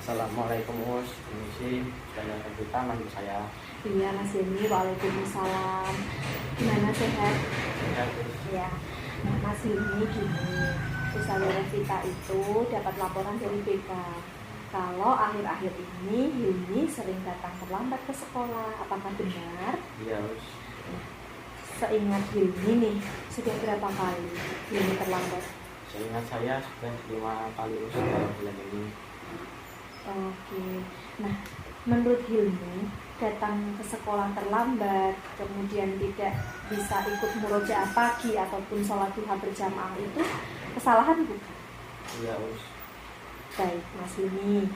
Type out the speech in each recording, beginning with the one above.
Assalamualaikum Us, permisi, saya Revita, manggil saya. Iya Mas Yeni, waalaikumsalam. Gimana sehat? Sehat Us. Ya, nah Mas Yeni gini, Ustazah Revita itu dapat laporan dari BK. Kalau akhir-akhir ini Hilmi sering datang terlambat ke sekolah, apakah benar? Iya Us. Seingat Hilmi nih, sudah berapa kali Hilmi terlambat? Seingat saya sudah 5 kali Us dalam bulan ini. Oke, nah menurut Hilmi datang ke sekolah terlambat, kemudian tidak bisa ikut murojaah pagi ataupun sholat duha berjamaah itu kesalahan bukan? Iya Us. Baik Mas Hilmi,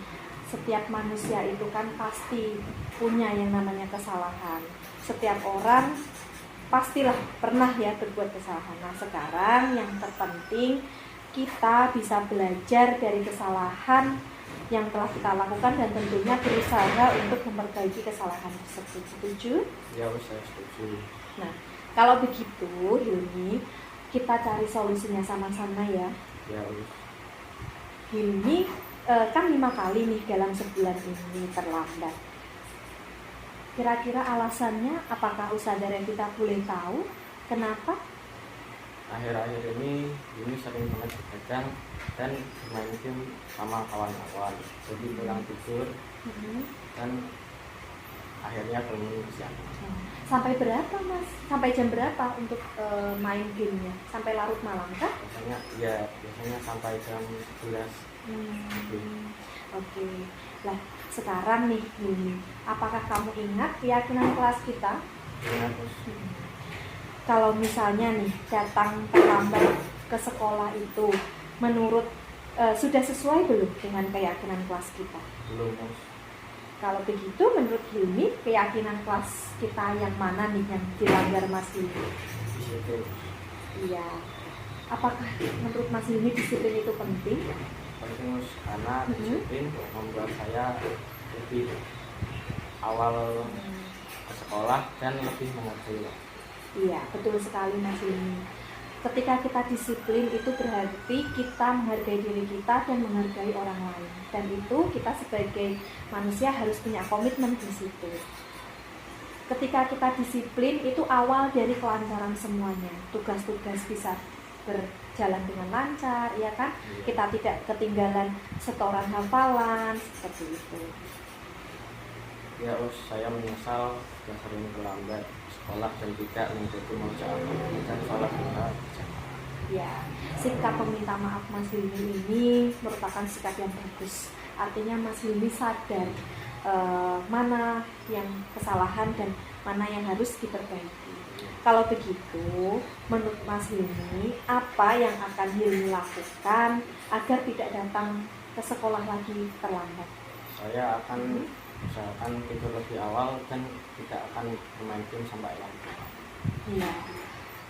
setiap manusia itu kan pasti punya yang namanya kesalahan. Setiap orang pastilah pernah ya berbuat kesalahan. Nah sekarang yang terpenting kita bisa belajar dari kesalahan yang telah kita lakukan dan tentunya berusaha untuk memperbaiki kesalahan tersebut. Setuju? Iya Us, saya setuju. Nah, kalau begitu Hilmi, kita cari solusinya sama-sama ya. Iya Us. Hilmi kan 5 kali nih dalam sebulan ini terlambat. Kira-kira alasannya apakah Ustazah Revita boleh tahu kenapa? Akhir-akhir ini sering banget begadang dan bermain game sama kawan-kawan. Jadi pulang tidur dan akhirnya bangun siang. Sampai berapa Mas? Sampai jam berapa untuk main gamenya? Sampai larut malam kah? Biasanya sampai jam 11. Oke. Lah, sekarang nih Hilmi, apakah kamu ingat keyakinan kelas kita? Ingat Us. Kalau misalnya nih datang terlambat ke sekolah itu menurut sudah sesuai belum dengan keyakinan kelas kita? Belum Us. Kalau begitu menurut Hilmi keyakinan kelas kita yang mana nih yang dilanggar Mas Hilmi? Disiplin. Iya. Apakah menurut Mas Hilmi disiplin itu penting? Penting Us, karena disiplin membuat saya lebih awal ke sekolah dan lebih menghargai waktu. Iya, betul sekali Mas Hilmi. Ketika kita disiplin itu berarti kita menghargai diri kita dan menghargai orang lain. Dan itu kita sebagai manusia harus punya komitmen di situ. Ketika kita disiplin itu awal dari kelancaran semuanya. Tugas-tugas bisa berjalan dengan lancar, ya kan? Kita tidak ketinggalan setoran hafalan, seperti itu. Ya Us, saya menyesal sudah sering terlambat sekolah dan tidak mengikuti murojaah dan sholat duha berjamaah. Ya, sikap meminta maaf Mas Hilmi ini merupakan sikap yang bagus. Artinya Mas Hilmi sadar mana yang kesalahan dan mana yang harus diperbaiki. Kalau begitu, menurut Mas Hilmi, apa yang akan Hilmi lakukan agar tidak datang ke sekolah lagi terlambat? Saya akan usahakan tidur lebih awal dan tidak akan bermain game sampai larut. Iya,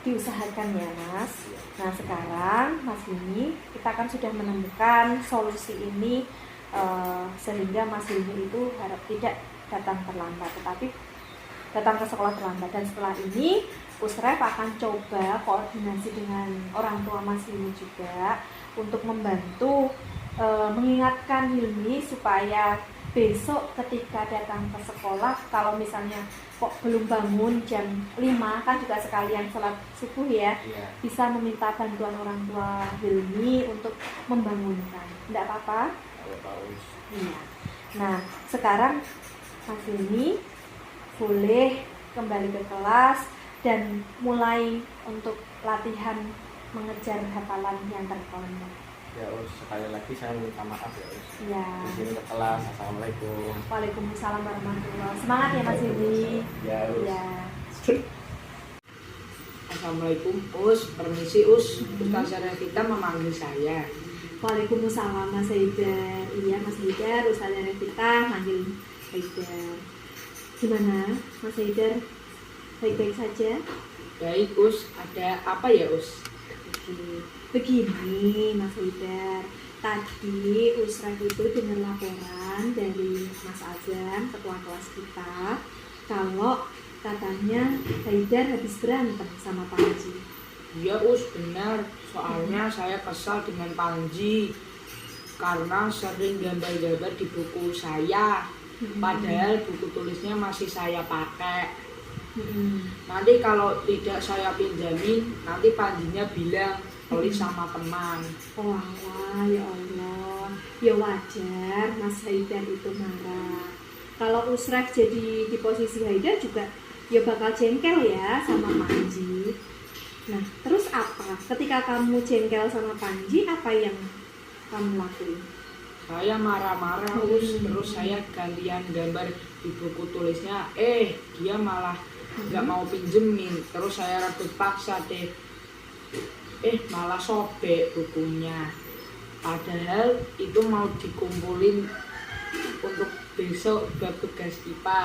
diusahakan ya Mas. Nah sekarang Mas Hilmi, kita kan sudah menemukan solusi ini sehingga Mas Hilmi itu harap tidak datang terlambat, tetapi datang ke sekolah terlambat. Dan setelah ini Usref akan coba koordinasi dengan orang tua Mas Hilmi juga untuk membantu mengingatkan Hilmi supaya besok ketika datang ke sekolah, kalau misalnya kok belum bangun jam 5 kan juga sekalian sholat subuh ya, bisa meminta bantuan orang tua Hilmi untuk membangunkan. Tidak apa-apa? Iya. Nah sekarang Mas Hilmi boleh kembali ke kelas dan mulai untuk latihan mengejar hafalan yang terkonek. Ya Us, sekali lagi saya minta maaf ya Us. Ya. Izin ke kelas. Assalamualaikum. Waalaikumsalam warahmatullahi wabarakatuh. Semangat ya Mas Hilmi. Ya Us. Ya. Assalamualaikum Us, permisi Us. Ustazah Revita memanggil saya. Waalaikumsalam Mas Haidar. Iya Mas Haidar, Ustazah Revita manggil Haidar. Gimana Mas Haidar? Baik-baik saja? Baik Us, ada apa ya Us? Begini Mas Haidar, tadi Usref itu dengar laporan dari Mas Azam, ketua kelas kita, kalau katanya Haidar habis berantem sama Panji. Iya Us, benar. Soalnya saya kesal dengan Panji. Karena sering gambar-gambar di buku saya, padahal buku tulisnya masih saya pakai. Nanti kalau tidak saya pinjamin, nanti Panjinya bilang tulis sama teman. Oh Allah, ya Allah, ya wajar Mas Haidar itu marah. Kalau Usref jadi di posisi Haidar juga ya bakal jengkel ya sama Panji. Nah, terus apa? Ketika kamu jengkel sama Panji, apa yang kamu lakuin? Saya marah-marah terus saya gantian gambar di buku tulisnya, dia malah nggak mau pinjemin. Terus saya rebut paksa deh, malah sobek bukunya. Padahal itu mau dikumpulin untuk besok buat tugas IPA.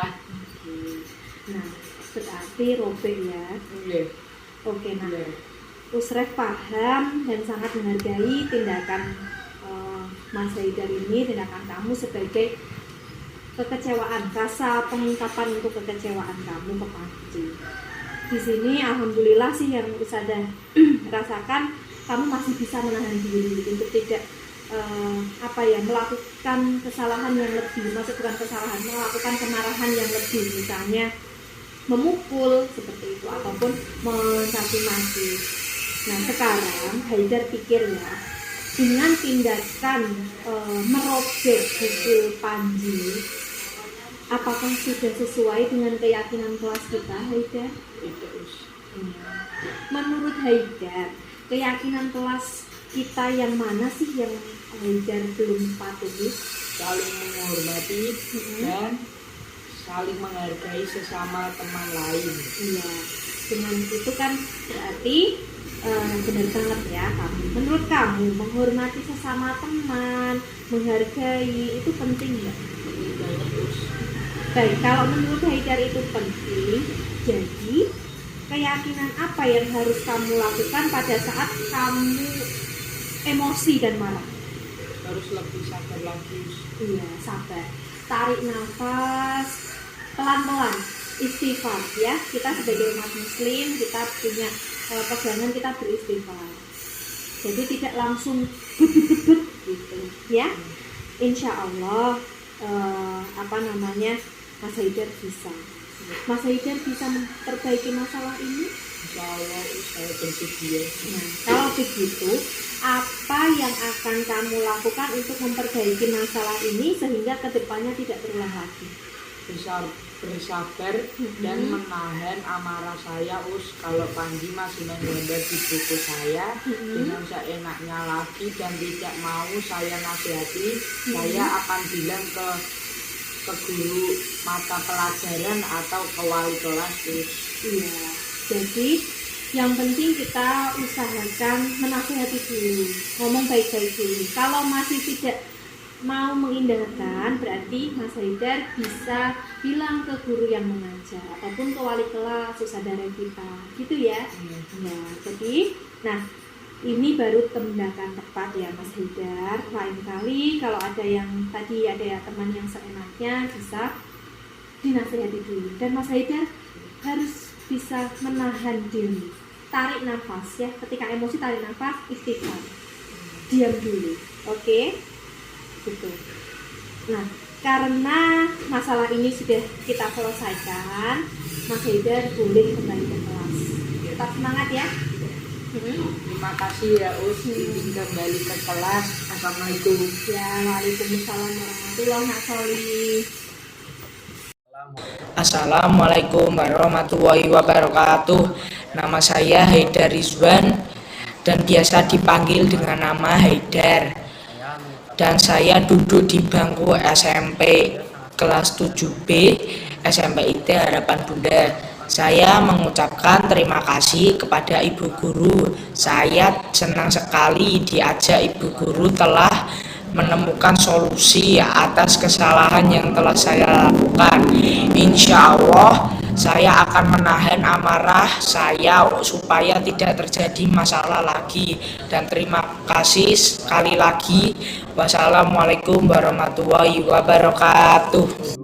Nah, berarti robek ya. Iya. Oke, nah Usref paham dan sangat menghargai tindakan Mas Haidar ini, tindakan kamu sebagai kekecewaan, rasa pengungkapan untuk kekecewaan kamu ke Panji. Di sini alhamdulillah sih yang Ustazah rasakan, kamu masih bisa menahan diri untuk tidak melakukan kesalahan yang lebih, bukan kesalahan, melakukan kemarahan yang lebih, misalnya memukul seperti itu ataupun mencaci maki. Nah, sekarang Haidar pikir ya, dengan tindakan merobek buku Panji, apakah sudah sesuai dengan keyakinan kelas kita, Haidar? Menurut Haidar, keyakinan kelas kita yang mana sih yang Haidar belum patuhi? Saling menghormati dan saling menghargai sesama teman lain. Iya, dengan itu kan berarti benar banget ya kamu. Menurut kamu menghormati sesama teman, menghargai itu penting nggak? Penting banget, Us. Baik, kalau menurut Haidar itu penting, jadi keyakinan apa yang harus kamu lakukan pada saat kamu emosi dan marah? Harus lebih sabar lagi, Us. Iya, sabar. Tarik nafas, pelan-pelan, istighfar ya. Kita sebagai umat muslim, kita punya pegangan, kita beristighfar. Jadi tidak langsung gitu ya. Insya Allah Mas Haidar bisa. Mas Haidar bisa memperbaiki masalah ini. Insya Allah saya bersedia. Nah, kalau begitu, apa yang akan kamu lakukan untuk memperbaiki masalah ini sehingga kedepannya tidak terulang lagi? Bersabar dan menahan amarah saya, Us. Kalau Panji masih menggambar di buku saya dengan seenaknya lagi dan tidak mau saya nasihati, saya akan bilang ke guru mata pelajaran atau ke wali kelas, Us. Iya, jadi yang penting kita usahakan menasihati dulu, ngomong baik-baik dulu. Kalau masih tidak mau mengindahkan, berarti Mas Haidar bisa bilang ke guru yang mengajar ataupun ke wali kelas, saudara kita, gitu ya. Ya, jadi, nah ini baru tindakan tepat ya Mas Haidar. Lain kali kalau ada yang tadi ada ya teman yang seenaknya, bisa dinasihati dulu. Dan Mas Haidar harus bisa menahan diri, tarik nafas ya. Ketika emosi tarik nafas, istighfar, diam dulu, oke? Gitu. Nah, karena masalah ini sudah kita selesaikan, Mas Haidar boleh kembali ke kelas. Tetap semangat ya. Terima kasih ya, Us. Izin kembali ke kelas. Assalamualaikum. Ya, waalaikumsalam warahmatullahi wabarakatuh. Assalamualaikum warahmatullahi wabarakatuh. Nama saya Haidar Rizwan dan biasa dipanggil dengan nama Haidar. Dan saya duduk di bangku SMP kelas 7B SMP IT Harapan Bunda. Saya mengucapkan terima kasih kepada Ibu Guru. Saya senang sekali diajak Ibu Guru telah menemukan solusi atas kesalahan yang telah saya lakukan. Insya Allah saya akan menahan amarah saya supaya tidak terjadi masalah lagi. Dan terima kasih sekali lagi. Wassalamualaikum warahmatullahi wabarakatuh.